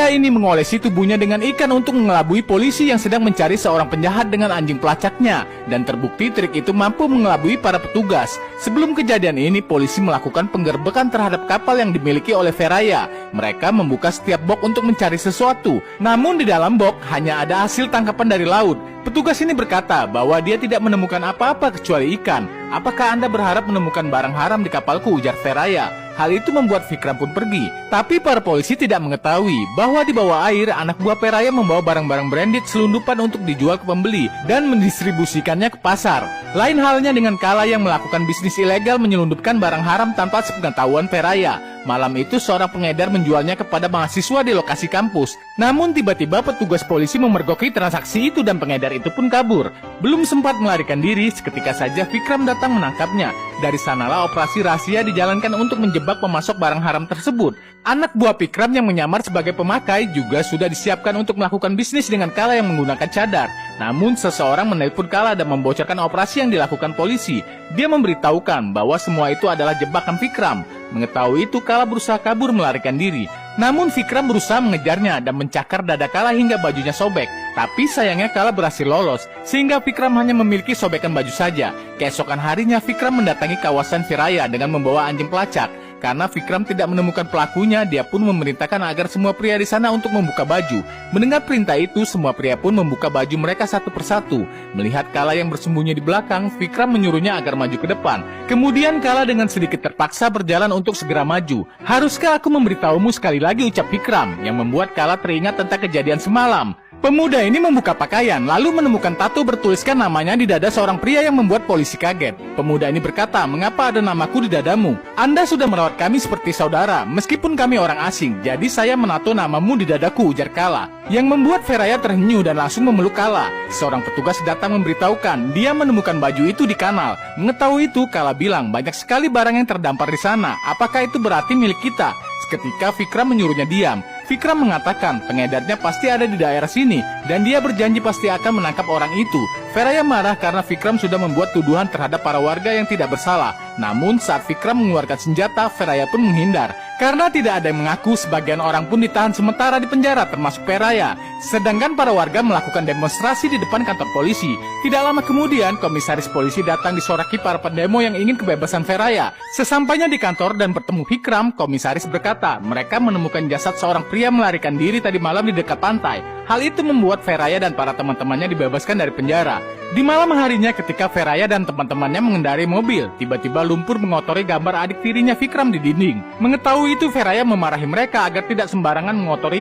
Pria ini mengolesi tubuhnya dengan ikan untuk mengelabui polisi yang sedang mencari seorang penjahat dengan anjing pelacaknya, dan terbukti trik itu mampu mengelabui para petugas. Sebelum kejadian ini, polisi melakukan penggerbekan terhadap kapal yang dimiliki oleh Feraya. Mereka membuka setiap box untuk mencari sesuatu, namun di dalam box hanya ada hasil tangkapan dari laut. Petugas ini berkata bahwa dia tidak menemukan apa-apa kecuali ikan. "Apakah Anda berharap menemukan barang haram di kapalku?" ujar Feraya. Hal itu membuat Vikram pun pergi. Tapi para polisi tidak mengetahui bahwa di bawah air anak buah Feraya membawa barang-barang branded selundupan untuk dijual ke pembeli dan mendistribusikannya ke pasar. Lain halnya dengan Kala yang melakukan bisnis ilegal menyelundupkan barang haram tanpa sepengetahuan Feraya. Malam itu seorang pengedar menjualnya kepada mahasiswa di lokasi kampus. Namun tiba-tiba petugas polisi memergoki transaksi itu dan pengedar itu pun kabur. Belum sempat melarikan diri, seketika saja Vikram datang menangkapnya. Dari sanalah operasi rahasia dijalankan untuk menjebak pemasok barang haram tersebut. Anak buah Vikram yang menyamar sebagai pemakai juga sudah disiapkan untuk melakukan bisnis dengan Kala yang menggunakan cadar. Namun seseorang menelpon Kala dan membocorkan operasi yang dilakukan polisi. Dia memberitahukan bahwa semua itu adalah jebakan Vikram. Mengetahui itu, Kala berusaha kabur melarikan diri. Namun Vikram berusaha mengejarnya dan mencakar dada Kala hingga bajunya sobek. Tapi sayangnya Kala berhasil lolos, sehingga Vikram hanya memiliki sobekan baju saja. Keesokan harinya Vikram mendatangi kawasan Feraya dengan membawa anjing pelacak. Karena Vikram tidak menemukan pelakunya, dia pun memerintahkan agar semua pria di sana untuk membuka baju. Mendengar perintah itu, semua pria pun membuka baju mereka satu persatu. Melihat Kala yang bersembunyi di belakang, Vikram menyuruhnya agar maju ke depan. Kemudian Kala dengan sedikit terpaksa berjalan untuk segera maju. "Haruskah aku memberitahumu sekali lagi?" ucap Vikram, yang membuat Kala teringat tentang kejadian semalam. Pemuda ini membuka pakaian, lalu menemukan tato bertuliskan namanya di dada seorang pria yang membuat polisi kaget. Pemuda ini berkata, "Mengapa ada namaku di dadamu? Anda sudah merawat kami seperti saudara, meskipun kami orang asing, jadi saya menato namamu di dadaku," ujar Kala. Yang membuat Feraya terhenyu dan langsung memeluk Kala. Seorang petugas datang memberitahukan dia menemukan baju itu di kanal. Mengetahui itu, Kala bilang, "Banyak sekali barang yang terdampar di sana. Apakah itu berarti milik kita?" Ketika Vikram menyuruhnya diam, Vikram mengatakan pengedarnya pasti ada di daerah sini dan dia berjanji pasti akan menangkap orang itu. Feraya marah karena Vikram sudah membuat tuduhan terhadap para warga yang tidak bersalah. Namun saat Vikram mengeluarkan senjata, Feraya pun menghindar. Karena tidak ada yang mengaku, sebagian orang pun ditahan sementara di penjara termasuk Feraya. Sedangkan para warga melakukan demonstrasi di depan kantor polisi. Tidak lama kemudian, komisaris polisi datang disoraki para pendemo yang ingin kebebasan Feraya. Sesampainya di kantor dan bertemu Vikram, komisaris berkata mereka menemukan jasad seorang pria melarikan diri tadi malam di dekat pantai. Hal itu membuat Feraya dan para teman-temannya dibebaskan dari penjara. Di malam harinya ketika Feraya dan teman-temannya mengendarai mobil, tiba-tiba lumpur mengotori gambar adik tirinya Vikram di dinding. Mengetahui itu, Feraya memarahi mereka agar tidak sembarangan mengotori